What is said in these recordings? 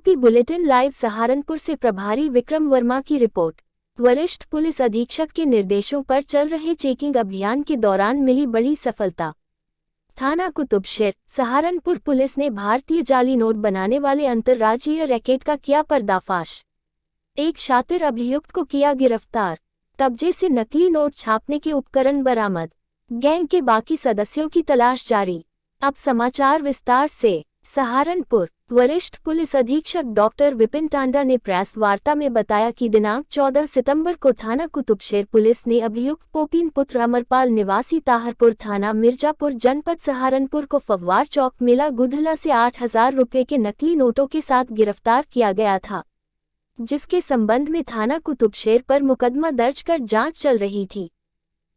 SP bulletin live Saharanpur से प्रभारी विक्रम वर्मा की रिपोर्ट। वरिष्ठ पुलिस अधीक्षक के निर्देशों पर चल रहे चेकिंग अभियान के दौरान मिली बड़ी सफलता। थाना कुतुबशेर सहारनपुर पुलिस ने भारतीय जाली नोट बनाने वाले अंतर्राज्यीय रैकेट का किया पर्दाफाश। एक शातिर अभियुक्त को किया गिरफ्तार। कब्जे से नकली नोट छापने के उपकरण बरामद। गैंग के बाकी सदस्यों की तलाश जारी। अब समाचार विस्तार से। सहारनपुर वरिष्ठ पुलिस अधीक्षक डॉक्टर विपिन टांडा ने प्रेस वार्ता में बताया कि दिनांक 14 सितंबर को थाना कुतुबशेर पुलिस ने अभियुक्त पोपीन पुत्र अमरपाल निवासी ताहरपुर थाना मिर्जापुर जनपद सहारनपुर को फव्वार चौक मेला गुधला से 8,000 रुपये के नकली नोटों के साथ गिरफ्तार किया गया था, जिसके संबंध में थाना कुतुबशेर पर मुकदमा दर्ज कर जांच चल रही थी।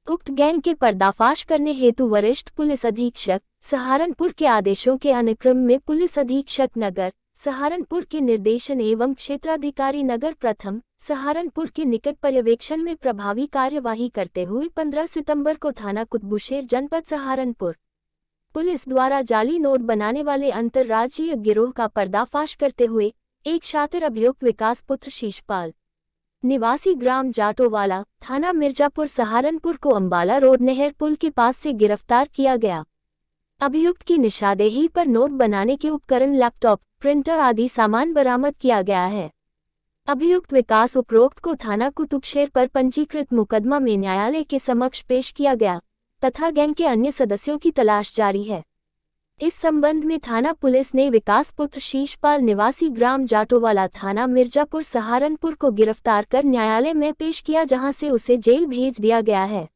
उक्त गैंग के पर्दाफाश करने हेतु वरिष्ठ पुलिस अधीक्षक सहारनपुर के आदेशों के अनुक्रम में पुलिस अधीक्षक नगर सहारनपुर के निर्देशन एवं क्षेत्राधिकारी नगर प्रथम सहारनपुर के निकट पर्यवेक्षण में प्रभावी कार्यवाही करते हुए 15 सितंबर को थाना कुतुबशेर जनपद सहारनपुर पुलिस द्वारा जाली नोट बनाने वाले अंतर्राज्यीय गिरोह का पर्दाफाश करते हुए एक शातिर अभियुक्त विकास पुत्र शीशपाल निवासी ग्राम जाटोवाला थाना मिर्जापुर सहारनपुर को अंबाला रोड नहर पुल के पास से गिरफ्तार किया गया। अभियुक्त की निशानदेही पर नोट बनाने के उपकरण, लैपटॉप, प्रिंटर आदि सामान बरामद किया गया है। अभियुक्त विकास उपरोक्त को थाना कुतुबशेर पर पंजीकृत मुकदमा में न्यायालय के समक्ष पेश किया गया तथा गैंग के अन्य सदस्यों की तलाश जारी है। इस संबंध में थाना पुलिस ने विकास पुत्र शीशपाल निवासी ग्राम जाटोवाला थाना मिर्जापुर सहारनपुर को गिरफ्तार कर न्यायालय में पेश किया, जहां से उसे जेल भेज दिया गया है।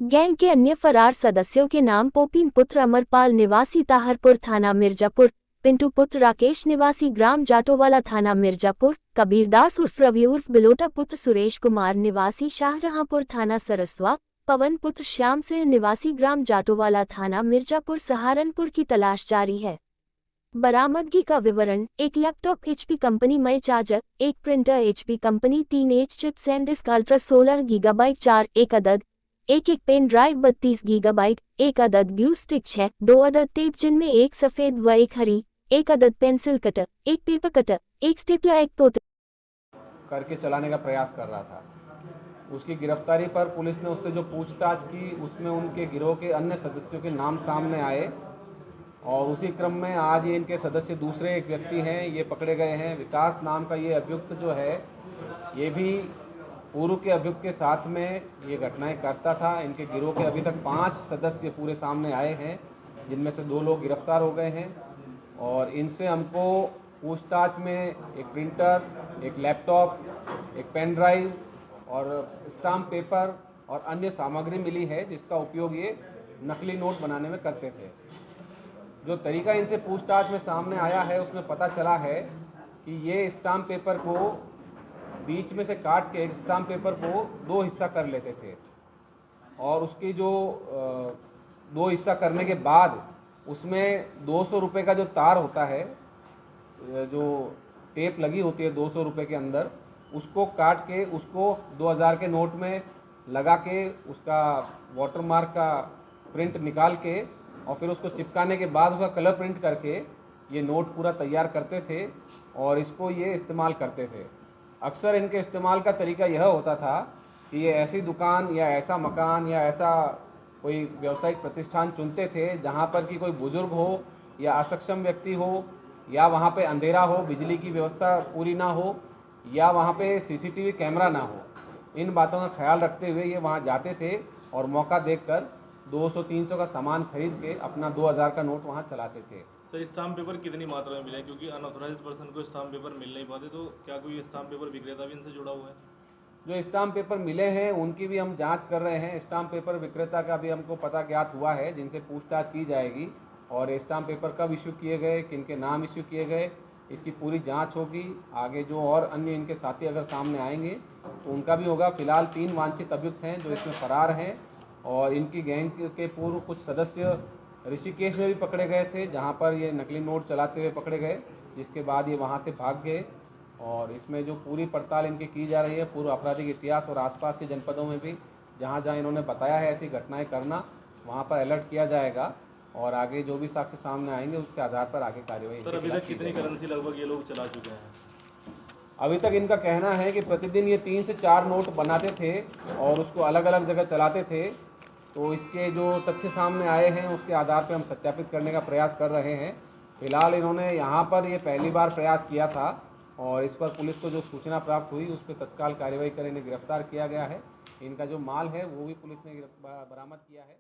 गैंग के अन्य फरार सदस्यों के नाम पोपीन पुत्र अमरपाल निवासी ताहरपुर थाना मिर्जापुर, पिंटू पुत्र राकेश निवासी ग्राम जाटोवाला थाना मिर्जापुर, कबीरदास उर्फ रवि उर्फ बिलोटा पुत्र सुरेश कुमार निवासी शाहजहांपुर थाना सरस्वा, पवन पुत्र श्याम सिंह निवासी ग्राम जाटोवाला थाना मिर्जापुर सहारनपुर की तलाश जारी है। बरामदगी का विवरण: एक लैपटॉप HP कंपनी मई चार्जर, एक printer HP company 3H chip SanDisk ultra 16 gigabyte 4, एक अदद, एक पेन ड्राइव 32 गीगाबाइट, एक अदद ग्लू स्टिक 6, 2 अदद टेप जिनमें एक सफेद व एक हरी, एक अदद पेंसिल कटर, एक पेपर कटर, एक स्टेपलर, एक तोते करके चलाने का प्रयास कर रहा था। उसकी गिरफ्तारी पर पुलिस ने उससे जो पूछताछ की उसमें उनके गिरोह के अन्य सदस्यों के नाम सामने आए और उसी क्रम में आज ये इनके सदस्य दूसरे एक व्यक्ति हैं, ये पकड़े गए हैं। विकास नाम का ये अभियुक्त जो है ये भी पूर्व के अभियुक्त के साथ में ये घटनाएं करता था। इनके गिरोह के अभी तक 5 सदस्य पूरे सामने आए हैं, जिनमें से 2 लोग गिरफ्तार हो गए हैं और इनसे हमको पूछताछ में एक प्रिंटर, एक लैपटॉप, एक पेन ड्राइव और स्टाम्प पेपर और अन्य सामग्री मिली है, जिसका उपयोग ये नकली नोट बनाने में करते थे। जो तरीका इनसे पूछताछ में सामने आया है उसमें पता चला है कि ये स्टाम्प पेपर को बीच में से काट के स्टाम्प पेपर को 2 हिस्सा कर लेते थे और उसकी जो 2 हिस्सा करने के बाद उसमें 200 रुपये का जो तार होता है, जो टेप लगी होती है 200 रुपये के अंदर, उसको काट के उसको 2000 के नोट में लगा के उसका वाटरमार्क का प्रिंट निकाल के और फिर उसको चिपकाने के बाद उसका कलर प्रिंट करके ये नोट पूरा तैयार करते थे और इसको ये इस्तेमाल करते थे। अक्सर इनके इस्तेमाल का तरीका यह होता था कि ये ऐसी दुकान या ऐसा मकान या ऐसा कोई व्यावसायिक प्रतिष्ठान चुनते थे जहाँ पर कि कोई बुज़ुर्ग हो या असक्षम व्यक्ति हो या वहाँ पे अंधेरा हो, बिजली की व्यवस्था पूरी ना हो या वहाँ पे CCTV कैमरा ना हो। इन बातों का ख्याल रखते हुए ये वहाँ जाते थे और मौका देखकर 200-300 का सामान खरीद के अपना 2000 का नोट वहाँ चलाते थे। सर, स्टाम्प पेपर कितनी मात्रा में मिले? क्योंकि अनऑथराइज्ड पर्सन को स्टाम्प पेपर मिल नहीं पाते, तो क्या कोई स्टाम्प पेपर विक्रेता भी इनसे जुड़ा हुआ है? जो स्टाम्प पेपर मिले हैं उनकी भी हम जांच कर रहे हैं। स्टाम्प पेपर विक्रेता का भी हमको पता ज्ञात हुआ है, जिनसे पूछताछ की जाएगी और स्टाम्प पेपर कब इशू किए गए, किनके नाम इशू किए गए, इसकी पूरी जांच होगी। आगे जो और अन्य इनके साथी अगर सामने आएंगे तो उनका भी होगा। फिलहाल 3 वांछित अभियुक्त हैं जो इसमें फरार हैं और इनकी गैंग के पूर्व कुछ सदस्य ऋषिकेश में भी पकड़े गए थे, जहां पर ये नकली नोट चलाते हुए पकड़े गए, जिसके बाद ये वहां से भाग गए। और इसमें जो पूरी पड़ताल इनकी की जा रही है, पूर्व आपराधिक इतिहास और आसपास के जनपदों में भी जहाँ जहाँ इन्होंने बताया है ऐसी घटनाएँ करना, वहाँ पर अलर्ट किया जाएगा और आगे जो भी साक्ष्य सामने आएंगे उसके आधार पर आगे कार्यवाही सर अभी तक कितनी करेंसी लगभग ये लोग चला चुके हैं? अभी तक इनका कहना है कि प्रतिदिन ये 3 से 4 नोट बनाते थे और उसको अलग अलग जगह चलाते थे। तो इसके जो तथ्य सामने आए हैं उसके आधार पर हम सत्यापित करने का प्रयास कर रहे हैं। फिलहाल इन्होंने यहाँ पर ये पहली बार प्रयास किया था और इस पर पुलिस को जो सूचना प्राप्त हुई उस पर तत्काल कार्रवाई कर इन्हें गिरफ्तार किया गया है। इनका जो माल है वो भी पुलिस ने बरामद किया है।